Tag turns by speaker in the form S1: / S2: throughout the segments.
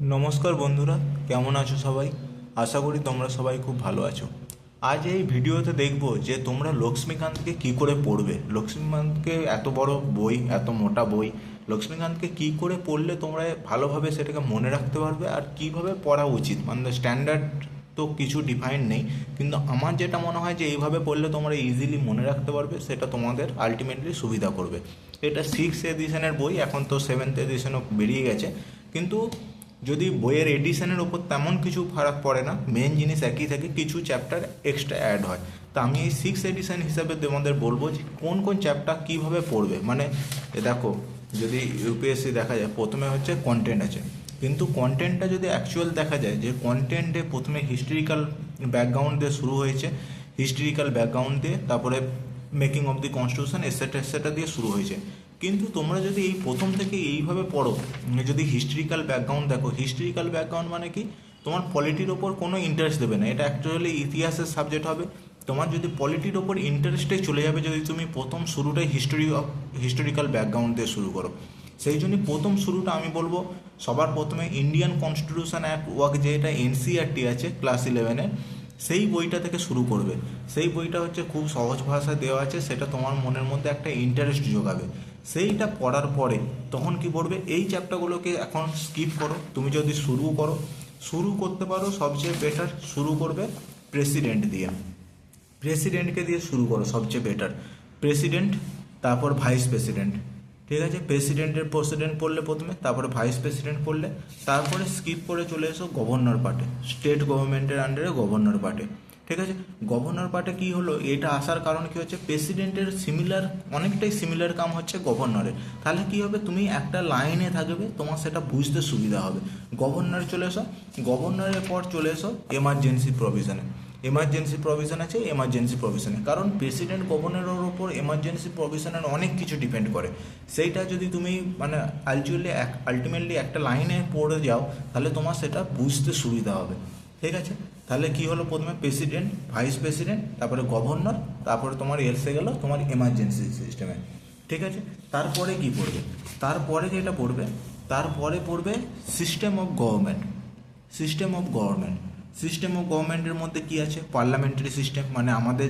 S1: নমস্কার বন্ধুরা, কেমন আছো সবাই? আশা করি তোমরা সবাই খুব ভালো আছো। আজ এই ভিডিওতে দেখব যে তোমরা লক্ষ্মীকান্তকে কি করে পড়বে। লক্ষ্মীকান্তকে এত বড় বই, এত মোটা বই, লক্ষ্মীকান্তকে কি করে পড়লে তোমরা ভালোভাবে সেটাকে মনে রাখতে পারবে আর কিভাবে পড়া উচিত। মানে স্ট্যান্ডার্ড তো কিছু ডিফাইন নেই, কিন্তু আমার যেটা মনে হয় যে এইভাবে পড়লে তোমরা ইজিলি মনে রাখতে পারবে, সেটা তোমাদের আলটিমেটলি সুবিধা করবে। এটা 6th এডিশনের বই, এখন তো 7th এডিশনও বেরিয়ে গেছে, কিন্তু যদি বইয়ের এডিশনের ওপর তেমন কিছু ফারাক পড়ে না, মেন জিনিস একই থাকে, কিছু চ্যাপ্টার এক্সট্রা অ্যাড হয়। তো আমি এই 6th এডিশন হিসাবে তোমাদের বলবো যে কোন কোন চ্যাপ্টার কীভাবে পড়বে। মানে দেখো, যদি ইউপিএসসি দেখা যায়, প্রথমে হচ্ছে কন্টেন্ট আছে, কিন্তু কন্টেন্টটা যদি অ্যাকচুয়াল দেখা যায় যে কন্টেন্টে প্রথমে হিস্ট্রিক্যাল ব্যাকগ্রাউন্ড দিয়ে শুরু হয়েছে, হিস্ট্রিক্যাল ব্যাকগ্রাউন্ড দিয়ে তারপরে making of the constitution et cetera দিয়ে শুরু হয়েছে। কিন্তু তোমরা যদি এই প্রথম থেকে এইভাবে পড়ো, যদি হিস্ট্রিক্যাল ব্যাকগ্রাউন্ড দেখো, হিস্ট্রিক্যাল ব্যাকগ্রাউন্ড মানে কি, তোমার পলিটির ওপর কোনো ইন্টারেস্ট দেবে না, এটা অ্যাকচুয়ালি ইতিহাসের সাবজেক্ট হবে। তোমার যদি পলিটির ওপর ইন্টারেস্টে চলে যাবে যদি তুমি প্রথম শুরুটাই হিস্টোরিক্যাল ব্যাকগ্রাউন্ড দিয়ে শুরু করো। সেই জন্যই প্রথম শুরুটা আমি বলবো সবার প্রথমে ইন্ডিয়ান কনস্টিটিউশন অ্যাক্ট ওয়ার্ক, যেটা এনসিআরটি আছে ক্লাস 11-এ, সেই বইটা থেকে শুরু করবে। সেই বইটা হচ্ছে খুব সহজ ভাষায় দেওয়া আছে, সেটা তোমার মনের মধ্যে একটা ইন্টারেস্ট যোগাবে। সেইটা পড়ার পরে তখন কি পড়বে, এই চ্যাপ্টারগুলোকে এখন স্কিপ করো। তুমি যদি শুরু করতে পারো, সবচেয়ে বেটার শুরু করবে প্রেসিডেন্ট দিয়ে। প্রেসিডেন্টকে দিয়ে শুরু করো, সবচেয়ে বেটার। প্রেসিডেন্ট, তারপর ভাইস প্রেসিডেন্ট। ঠিক আছে, প্রেসিডেন্ট পড়লে প্রথমে, তারপরে ভাইস প্রেসিডেন্ট পড়লে, তারপরে স্কিপ করে চলে এসো গভর্নর পার্টে, স্টেট গভর্নমেন্টের আন্ডারে গভর্নর পার্টে। ঠিক আছে, গভর্নর পার্টে কী হলো, এটা আসার কারণ কী হচ্ছে, প্রেসিডেন্টের অনেকটাই সিমিলার কাম হচ্ছে গভর্নরের। তাহলে কী হবে, তুমি একটা লাইনে থাকবে, তোমার সেটা বুঝতে সুবিধা হবে। গভর্নর চলে এসো, গভর্নরের পর চলে এসো এমার্জেন্সি প্রভিশনে। এমার্জেন্সি প্রভিশন আছে, এমার্জেন্সি প্রভিশনে, কারণ প্রেসিডেন্ট গভর্নরের ওপর এমার্জেন্সি প্রভিশনের অনেক কিছু ডিপেন্ড করে। সেইটা যদি তুমি মানে আলটিমেটলি একটা লাইনে পড়ে যাও, তাহলে তোমার সেটা বুঝতে সুবিধা হবে। ঠিক আছে, তাহলে কি হলো, প্রথমে প্রেসিডেন্ট, ভাইস প্রেসিডেন্ট, তারপরে গভর্নর, তারপরে তোমার এসে গেল তোমার এমার্জেন্সি সিস্টেমে। ঠিক আছে, তারপরে কি পড়বে, তারপরে যেটা পড়বে, তারপরে পড়বে system of government. System of government, system of গভর্নমেন্টের মধ্যে কী আছে, পার্লামেন্টারি সিস্টেম। মানে আমাদের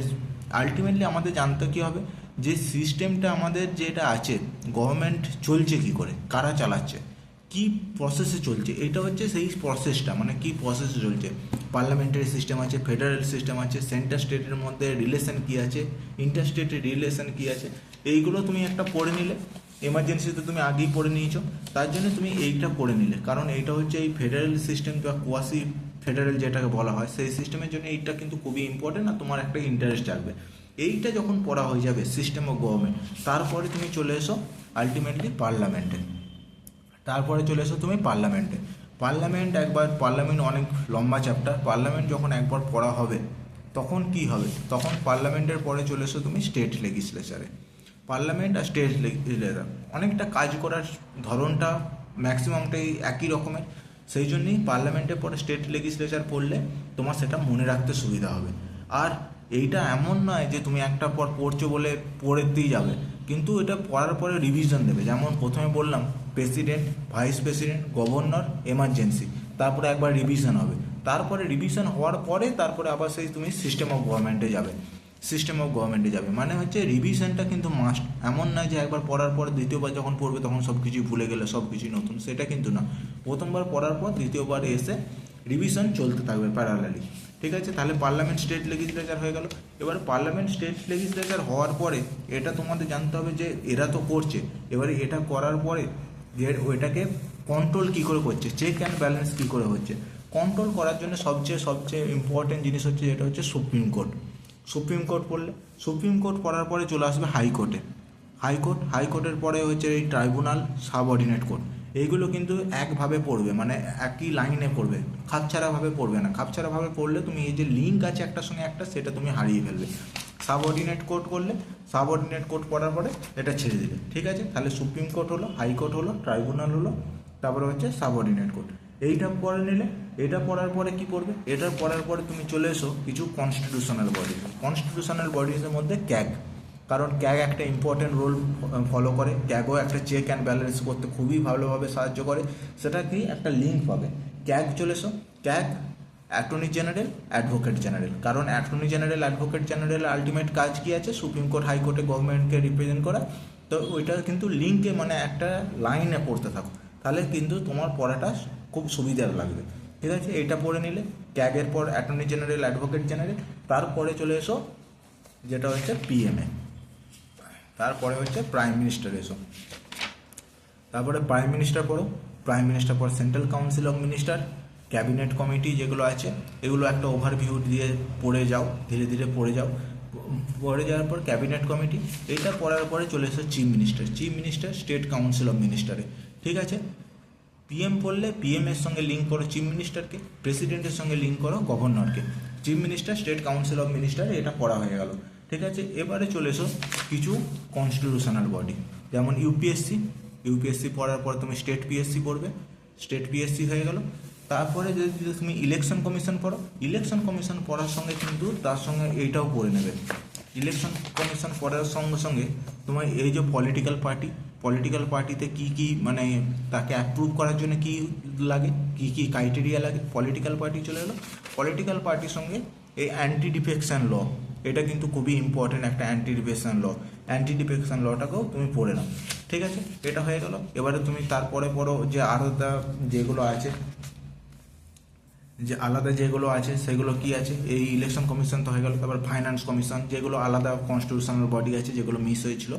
S1: আলটিমেটলি আমাদের জানতে কী হবে, যে সিস্টেমটা আমাদের যেটা আছে, গভর্নমেন্ট চলছে কী করে, কারা চালাচ্ছে, কী প্রসেসে চলছে, এটা হচ্ছে সেই প্রসেসটা, মানে কী প্রসেসে চলছে। পার্লামেন্টারি সিস্টেম আছে, ফেডারেল সিস্টেম আছে, সেন্টার স্টেটের মধ্যে রিলেশন কী আছে, ইন্টার স্টেটের রিলেশন কী আছে, এইগুলো তুমি একটা পড়ে নিলে। এমার্জেন্সিতে তুমি আগেই পড়ে নিয়েছো, তার জন্য তুমি এইটা পড়ে নিলে, কারণ এইটা হচ্ছে এই ফেডারেল সিস্টেম বা কোয়াসি ফেডারেল যেটাকে বলা হয়, সেই সিস্টেমের জন্য এইটা কিন্তু খুবই ইম্পর্টেন্ট, আর তোমার একটা ইন্টারেস্ট জাগবে। এইটা যখন পড়া হয়ে যাবে সিস্টেম অফ গভর্নমেন্ট, তারপরে তুমি চলে এসো আলটিমেটলি পার্লামেন্টে। তারপরে চলে এসো তুমি পার্লামেন্টে। পার্লামেন্ট অনেক লম্বা চ্যাপ্টার। পার্লামেন্ট যখন একবার পড়া হবে, তখন কি হবে, তখন পার্লামেন্টের পরে চলে এসো তুমি স্টেট লেজিসলেচারে। পার্লামেন্ট আর স্টেট লেজিসলেচার অনেকটা কাজ করার ধরনটা ম্যাক্সিমামটাই একই রকমের। সেই জন্যই পার্লামেন্টের পরে স্টেট লেজিসলেচার পড়লে তোমার সেটা মনে রাখতে সুবিধা হবে। আর এইটা এমন নয় যে তুমি একটা পর পড়ছো বলে পড়তেই যাবে, কিন্তু এটা পড়ার পরে রিভিশন দেবে। যেমন প্রথমে বললাম, president, vice president, governor, emergency, তারপরে একবার রিভিশন হবে। তারপরে রিভিশন হওয়ার পরে তারপরে আবার সেই তুমি সিস্টেম অফ গভর্নমেন্টে যাবে। সিস্টেম অফ গভর্নমেন্টে যাবে মানে হচ্ছে রিভিশনটা কিন্তু মাস্ট। এমন নয় যে একবার পড়ার পর দ্বিতীয়বার যখন পড়বে তখন সব কিছুই ভুলে গেলে, সব কিছুই নতুন, সেটা কিন্তু না। প্রথমবার পড়ার পর দ্বিতীয়বার এসে রিভিশন চলতে থাকবে প্যারালালি। ঠিক আছে, তাহলে পার্লামেন্ট স্টেট লেজিসলেচার হয়ে গেল। এবার পার্লামেন্ট স্টেট লেজিসলেচার হওয়ার পরে এটা তোমাদের জানতে হবে যে এরা তো করছে, এবারে এটা করার পরে যে ওইটাকে কন্ট্রোল কী করে করছে, চেক অ্যান্ড ব্যালেন্স কী করে হচ্ছে। কন্ট্রোল করার জন্য সবচেয়ে ইম্পর্টেন্ট জিনিস হচ্ছে যেটা হচ্ছে সুপ্রিম কোর্ট। সুপ্রিম কোর্ট পড়লে, সুপ্রিম কোর্ট পড়ার পরে চলে আসবে হাইকোর্টে। হাইকোর্টের পরে হচ্ছে এই ট্রাইব্যুনাল, সাবঅর্ডিনেট কোর্ট। এইগুলো কিন্তু একভাবে পড়বে, মানে একই লাইনে পড়বে, খাপছাড়াভাবে পড়বে না। খাপছাড়াভাবে পড়লে তুমি এই যে লিঙ্ক আছে একটার সঙ্গে একটা, সেটা তুমি হারিয়ে ফেলবে। সাবঅর্ডিনেট কোর্ট করলে, সাবঅর্ডিনেট কোর্ট পড়ার পরে এটা ছেড়ে দিলে। ঠিক আছে, তাহলে সুপ্রিম কোর্ট হলো, হাইকোর্ট হলো, ট্রাইব্যুনাল হলো, তারপরে হচ্ছে সাবঅর্ডিনেট কোর্ট। এইটা পড়ে নিলে, এটা পড়ার পরে কি পড়বে, এটা পড়ার পরে তুমি চলে এসো কিছু কনস্টিটিউশনাল বডি। কনস্টিটিউশনাল বডিজের মধ্যে ক্যাগ, কারণ ক্যাগ একটা ইম্পর্টেন্ট রোল ফলো করে। ক্যাগও একটা চেক অ্যান্ড ব্যালেন্স করতে খুবই ভালোভাবে সাহায্য করে। সেটা কি একটা লিঙ্ক পাবে, ক্যাগ চলে এসো। CAG attorney general, advocate general. কারণ attorney general, advocate general ultimate কাজ কি আছে, সুপ্রিম কোর্ট হাইকোর্টে গভর্নমেন্টকে রিপ্রেজেন্ট করা। তো ওইটা কিন্তু লিঙ্কে মানে একটা লাইনে পড়তে থাকো, তাহলে কিন্তু তোমার পড়াটা খুব সুবিধার লাগবে। ঠিক আছে, এইটা পড়ে নিলে ক্যাগের পর অ্যাটর্নি জেনারেল, অ্যাডভোকেট জেনারেল, তারপরে চলে এসো যেটা হচ্ছে পিএমএ, তারপরে হচ্ছে প্রাইম মিনিস্টার এসো। তারপরে প্রাইম মিনিস্টার পড়ো, প্রাইম মিনিস্টার পর central council of minister, cabinet committee যেগুলো আছে এগুলো একটা ওভারভিউ দিয়ে পড়ে যাও, ধীরে ধীরে পড়ে যাও। পড়ে যাওয়ার পর ক্যাবিনেট কমিটি, এইটা পড়ার পরে চলে এসো chief minister. Chief minister state council of মিনিস্টারে। ঠিক আছে, পিএম পড়লে পিএমের সঙ্গে লিঙ্ক করো চিফ মিনিস্টারকে, প্রেসিডেন্টের সঙ্গে লিঙ্ক করো গভর্নরকে। Chief minister, state council of minister, এটা পড়া হয়ে গেল। ঠিক আছে, এবারে চলে এসো কিছু কনস্টিটিউশনাল বডি, যেমন ইউপিএসসি। ইউপিএসসি পড়ার পর তুমি স্টেট পিএসসি পড়বে, স্টেট পিএসসি হয়ে গেল। তারপরে যদি তুমি ইলেকশন কমিশন পড়ো, ইলেকশন কমিশন পড়ার সঙ্গে কিন্তু তার সঙ্গে এইটাও পড়ে নেবে। ইলেকশন কমিশন পড়ার সঙ্গে সঙ্গে তোমার এই যে পলিটিক্যাল পার্টি, পলিটিক্যাল পার্টিতে কী কী মানে তাকে অ্যাপ্রুভ করার জন্য কী লাগে, কী কী ক্রাইটেরিয়া লাগে, পলিটিক্যাল পার্টি চলে এলো। পলিটিক্যাল পার্টির সঙ্গে এই অ্যান্টি ডিফেকশন ল, এটা কিন্তু খুবই ইম্পর্টেন্ট একটা anti defection law. Anti defection লটাকেও তুমি পড়ে নাও। ঠিক আছে, এটা হয়ে গেল। এবারে তুমি তারপরে পড়ো যে আলাদা যেগুলো আছে, যে আলাদা যেগুলো আছে সেগুলো কি আছে। এই ইলেকশন কমিশন তো হয়ে গেল। তারপর ফাইন্যান্স কমিশন, যেগুলো আলাদা কনস্টিটিউশনাল বডি আছে যেগুলো মিস হয়েছিল।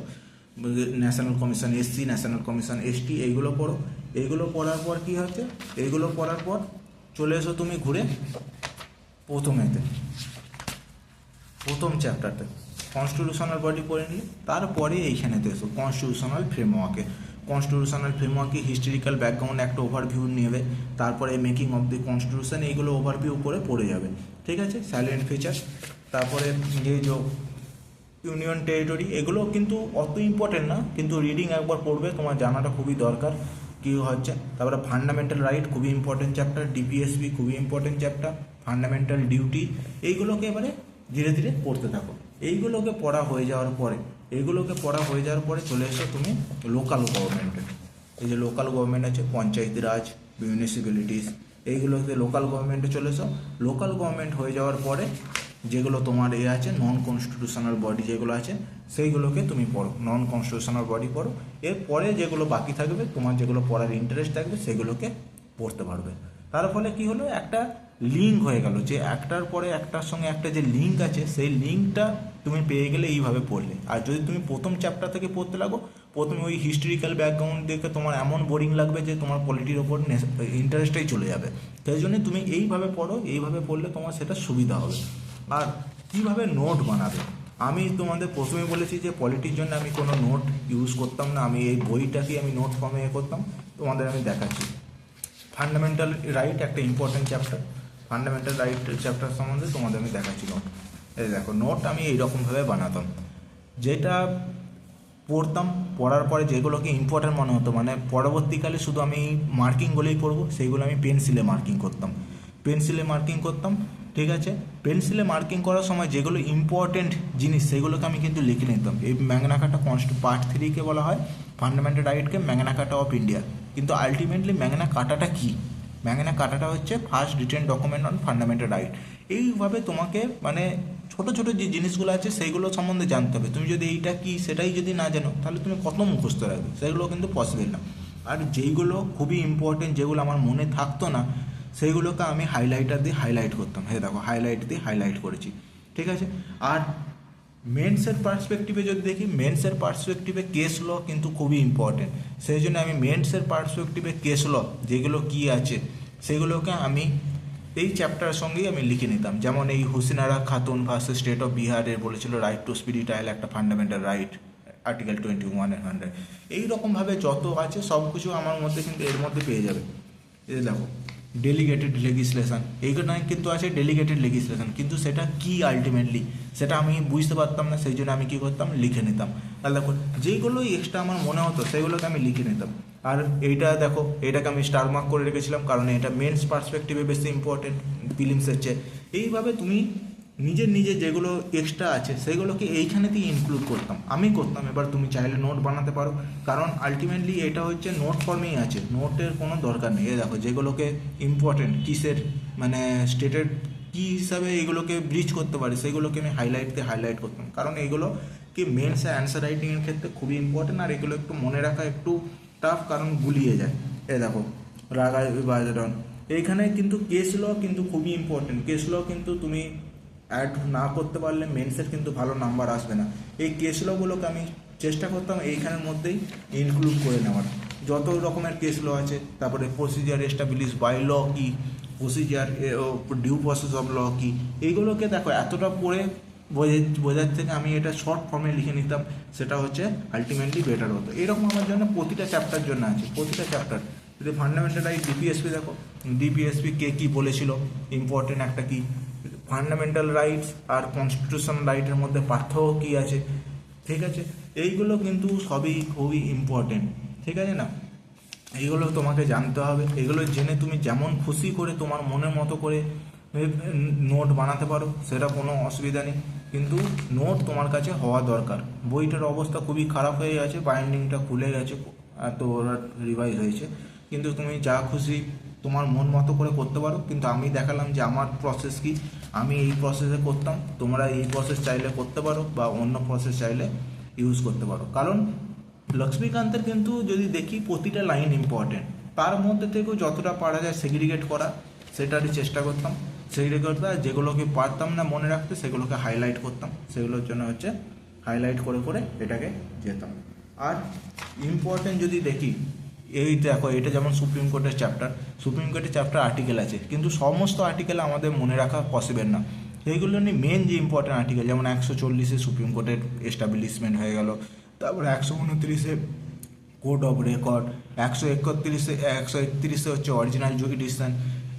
S1: National commission SC, national commission ST, এইগুলো পড়ো। এইগুলো পড়ার পর কি হচ্ছে, এইগুলো পড়ার পর চলে এসো তুমি ঘুরে প্রথম চ্যাপ্টারতে কনস্টিটিউশনাল বডি পড়ে নিলে। তারপরে এইখানেতে এসো কনস্টিটিউশনাল ফ্রেমওয়ার্কে। কনস্টিটিউশনাল ফ্রেমওয়ার্কে হিস্টোরিক্যাল ব্যাকগ্রাউন্ড একটা ওভারভিউ নেবে, তারপরে মেকিং অফ দি কনস্টিটিউশন, এইগুলো ওভারভিউ করে পড়ে যাবে। ঠিক আছে, সাইলেন্ট ফিচার, তারপরে যে ইউনিয়ন টেরিটরি, এগুলো কিন্তু অত ইম্পর্টেন্ট না, কিন্তু রিডিং একবার পড়বে, তোমার জানাটা খুবই দরকার কী হচ্ছে। তারপরে ফান্ডামেন্টাল রাইট খুবই ইম্পর্টেন্ট চ্যাপ্টার, ডিপিএসপি খুবই ইম্পর্টেন্ট চ্যাপ্টার, ফান্ডামেন্টাল ডিউটি, এইগুলোকে এবারে ধীরে ধীরে পড়তে থাকো। এইগুলোকে পড়া হয়ে যাওয়ার পরে চলে এসো তুমি লোকাল গভর্নমেন্টে। এই যে লোকাল গভর্নমেন্ট আছে, পঞ্চায়েত রাজ, মিউনিসিপ্যালিটিস, এইগুলোতে লোকাল গভর্নমেন্টে চলে এসো। লোকাল গভর্নমেন্ট হয়ে যাওয়ার পরে যেগুলো তোমার আছে নন কনস্টিটিউশনাল বডি যেগুলো আছে সেইগুলোকে তুমি পড়ো, নন কনস্টিটিউশনাল বডি পড়ো। এরপরে যেগুলো বাকি থাকবে, তোমার যেগুলো পড়ার ইন্টারেস্ট থাকবে সেগুলোকে পড়তে পারবে। তার ফলে কি হলো, একটা লিঙ্ক হয়ে গেল, যে একটার পরে একটার সঙ্গে একটা যে লিঙ্ক আছে সেই লিঙ্কটা তুমি পেয়ে গেলে এইভাবে পড়লে। আর যদি তুমি প্রথম চ্যাপ্টার থেকে পড়তে লাগো, প্রথমে ওই হিস্টোরিক্যাল ব্যাকগ্রাউন্ড দেখে তোমার এমন বোরিং লাগবে যে তোমার পলিটির ওপর ইন্টারেস্টটাই চলে যাবে। সেই জন্য তুমি এইভাবে পড়ো, এইভাবে পড়লে তোমার সেটা সুবিধা হবে। আর কীভাবে নোট বানাবে, আমি তোমাদের প্রথমে বলেছি যে পলিটির জন্য আমি কোনো নোট ইউজ করতাম না, আমি এই বইটাকেই আমি নোট ফর্মে করতাম। তোমাদের আমি দেখাচ্ছি। ফান্ডামেন্টাল রাইট একটা important chapter, fundamental right chapter সম্বন্ধে তোমাদের আমি দেখাচ্ছি নোট। এই দেখো, নোট আমি এইরকমভাবে বানাতাম, যেটা পড়তাম, পড়ার পরে যেগুলোকে ইম্পর্টেন্ট মনে হতো, মানে পরবর্তীকালে শুধু আমি মার্কিংগুলোই পড়বো, সেইগুলো আমি পেন্সিলে মার্কিং করতাম। ঠিক আছে, পেন্সিলে মার্কিং করার সময় যেগুলো ইম্পর্টেন্ট জিনিস সেগুলোকে আমি কিন্তু লিখে নিতাম। এই ম্যাগনা কার্টা পার্ট 3কে বলা হয় ফান্ডামেন্টাল রাইটকে ম্যাগনা কার্টা অফ ইন্ডিয়া। কিন্তু আলটিমেটলি ম্যাগনা কার্টাটা কী, ম্যাগনা কার্টাটা হচ্ছে first written document on fundamental right. এইভাবে তোমাকে মানে ছোটো ছোটো যে জিনিসগুলো আছে সেইগুলো সম্বন্ধে জানতে হবে। তুমি যদি এইটা কী সেটাই যদি না জানো তাহলে তুমি কত মুখস্থ রাখবে, সেগুলো কিন্তু পসিবল না। আর যেইগুলো খুবই ইম্পর্টেন্ট, যেগুলো আমার মনে থাকতো না, সেইগুলোকে আমি হাইলাইটার দিয়ে হাইলাইট করতাম। হ্যাঁ দেখো, হাইলাইট দিয়ে হাইলাইট করেছি। ঠিক আছে, আর মেন্সের পার্সপেক্টিভে যদি দেখি, মেন্সের পার্সপেক্টিভে কেস ল কিন্তু খুবই ইম্পর্টেন্ট। সেই জন্য আমি মেন্সের পার্সপেক্টিভে কেস ল যেগুলো কী আছে সেগুলোকে আমি এই চ্যাপ্টারের সঙ্গেই আমি লিখে নিতাম। যেমন এই হুসিনারা খাতুন ভার্সেস স্টেট অফ বিহারের বলেছিল রাইট টু স্পিডি ট্রায়াল একটা ফান্ডামেন্টাল রাইট, আর্টিকেল 21 এর 100। এইরকমভাবে যত আছে সব কিছু আমার মধ্যে কিন্তু এর মধ্যে পেয়ে যাবে। এই দেখো, ডেলিগেটেড লেজিসলেশন, এইগুলো কিন্তু আছে ডেলিগেটেড লেজিসলেশন, কিন্তু সেটা কি আলটিমেটলি সেটা আমি বুঝতে পারতাম না, সেই জন্য আমি কী করতাম, লিখে নিতাম। তাহলে দেখো, যেইগুলো এক্সট্রা আমার মনে হতো সেগুলোকে আমি লিখে নিতাম। আর এইটা দেখো, এটাকে আমি স্টার মার্ক করে রেখেছিলাম, কারণ এটা মেন্স পার্সপেক্টিভে বেশি ইম্পর্টেন্ট প্রিলিমসের চেয়ে। এইভাবে তুমি নিজের নিজে যেগুলো এক্সট্রা আছে সেগুলোকে এইখানেতেই ইনক্লুড করতাম, আমি করতাম। এবার তুমি চাইলে নোট বানাতে পারো, কারণ আলটিমেটলি এটা হচ্ছে নোট ফর্মেই আছে, নোটের কোনো দরকার নেই। এ দেখো যেগুলোকে ইম্পর্টেন্ট কিসের মানে স্টেটেড কী হিসাবে এগুলোকে ব্রিজ করতে পারি সেগুলোকে আমি হাইলাইট করতাম, কারণ এগুলো কি মেন্স অ্যান্সার রাইটিংয়ের ক্ষেত্রে খুবই ইম্পর্টেন্ট। আর এগুলো একটু মনে রাখা একটু টাফ, কারণ গুলিয়ে যায়। এ দেখো রাগা বাজরন, এইখানে কিন্তু কেস ল কিন্তু খুবই ইম্পর্টেন্ট। কেস ল কিন্তু তুমি অ্যাড না করতে পারলে মেন্সের কিন্তু ভালো নাম্বার আসবে না। এই কেস লগুলোকে আমি চেষ্টা করতাম এইখানের মধ্যেই ইনক্লুড করে নেওয়ার, যত রকমের কেস ল আছে। তারপরে প্রসিজার এস্টাবলিশ বাই ল কি, procedure due process of law কি, এইগুলোকে দেখো এতটা পড়ে বোঝার থেকে আমি এটা শর্ট ফর্মে লিখে নিতাম, সেটা হচ্ছে আলটিমেটলি বেটার হতো। এরকম আমার জন্য প্রতিটা চ্যাপ্টার জন্য আছে, প্রতিটা চ্যাপ্টার। যদি ফান্ডামেন্টাল রাইট ডিপিএসপি দেখো, ডিপিএসপি কে কী বলেছিল, ইম্পর্টেন্ট একটা কি, ফান্ডামেন্টাল রাইটস আর কনস্টিটিউশনাল রাইটের মধ্যে পার্থক্য কী আছে, ঠিক আছে। এইগুলো কিন্তু সবই খুবই ইম্পর্টেন্ট, ঠিক আছে না। এইগুলো তোমাকে জানতে হবে, এগুলো জেনে তুমি যেমন খুশি করে তোমার মনের মতো করে নোট বানাতে পারো, সেটা কোনো অসুবিধা নেই। কিন্তু নোট তোমার কাছে হওয়া দরকার। বইটার অবস্থা খুবই খারাপ হয়ে গেছে, বাইন্ডিংটা খুলে গেছে, এত ওরা রিভাইজ হয়েছে। কিন্তু তুমি যা খুশি তোমার মন মতো করে করতে পারো। কিন্তু আমি দেখালাম যে আমার প্রসেস কি, আমি এই প্রসেসে করতাম, তোমরা এই প্রসেস চাইলে করতে পারো বা অন্য প্রসেস চাইলে ইউজ করতে পারো। কারণ লক্ষ্মীকান্তের কিন্তু যদি দেখি প্রতিটা লাইন ইম্পর্টেন্ট, তার মধ্যে থেকেও যতটা পারা যায় সেগ্রিগেট করা, সেটারই চেষ্টা করতাম। সেগ্রিগেট করতে যেগুলোকে পারতাম না মনে রাখতে সেগুলোকে হাইলাইট করতাম, সেগুলোর জন্য হচ্ছে হাইলাইট করে করে এটাকে যেতাম। আর ইম্পর্টেন্ট যদি দেখি, এই দেখো এটা যেমন সুপ্রিম কোর্টের চ্যাপ্টার, সুপ্রিম কোর্টের চ্যাপ্টার আর্টিকেল আছে, কিন্তু সমস্ত আর্টিকেল আমাদের মনে রাখা পসিবল না। সেইগুলো নিয়ে মেন যে ইম্পর্টেন্ট আর্টিকেল, যেমন 140-এ সুপ্রিম কোর্টের এস্টাবলিশমেন্ট হয়ে গেল, তারপরে 129-এ কোড অফ রেকর্ড, 131-এ হচ্ছে অরিজিনাল জুডিকশন,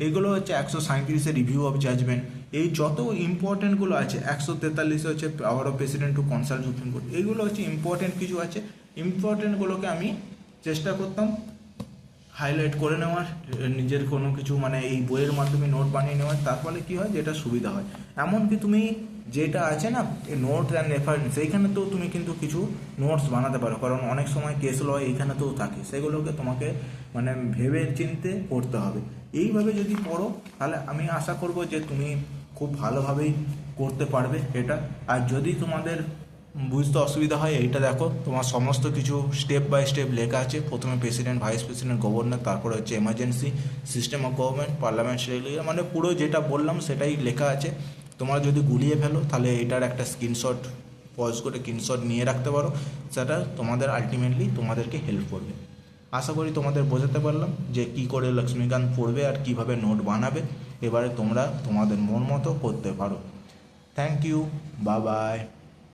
S1: এইগুলো হচ্ছে 137-এ রিভিউ অফ জাজমেন্ট। এই যত ইম্পর্টেন্টগুলো আছে, 143-এ হচ্ছে power of president to consult supreme court, এইগুলো হচ্ছে ইম্পর্টেন্ট কিছু আছে। ইম্পর্টেন্টগুলোকে আমি চেষ্টা করতাম হাইলাইট করে নেওয়ার, নিজের কোনো কিছু মানে এই বইয়ের মাধ্যমে নোট বানিয়ে নেওয়ার। তার ফলে কী হয়, যেটা সুবিধা হয়। এমনকি তুমি যেটা আছে না নোট অ্যান্ড রেফারেন্স, এইখানে তো তুমি কিন্তু কিছু নোটস বানাতে পারো, কারণ অনেক সময় কেস ল এইখানেতেও থাকে, সেগুলোকে তোমাকে মানে ভেবে চিনতে পড়তে হবে। এইভাবে যদি পড়ো তাহলে আমি আশা করব যে তুমি খুব ভালোভাবেই করতে পারবে এটা। আর যদি তোমাদের বুঝতে অসুবিধা হয়, এইটা দেখো তোমার সমস্ত কিছু স্টেপ বাই স্টেপ লেখা আছে। প্রথমে প্রেসিডেন্ট, ভাইস প্রেসিডেন্ট, গভর্নর, তারপরে হচ্ছে emergency, system of government, parliamentary, মানে পুরো যেটা বললাম সেটাই লেখা আছে। তোমরা যদি গুলিয়ে ফেলো তাহলে এটার একটা স্ক্রিনশট পজ করে স্ক্রিনশট নিয়ে রাখতে পারো, সেটা তোমাদের আলটিমেটলি তোমাদেরকে হেল্প করবে। আশা করি তোমাদের বোঝাতে পারলাম যে কী করে লক্ষ্মীকান্ত পড়বে আর কীভাবে নোট বানাবে। এবারে তোমরা তোমাদের মন মতো করতে পারো। Thank you, bye by.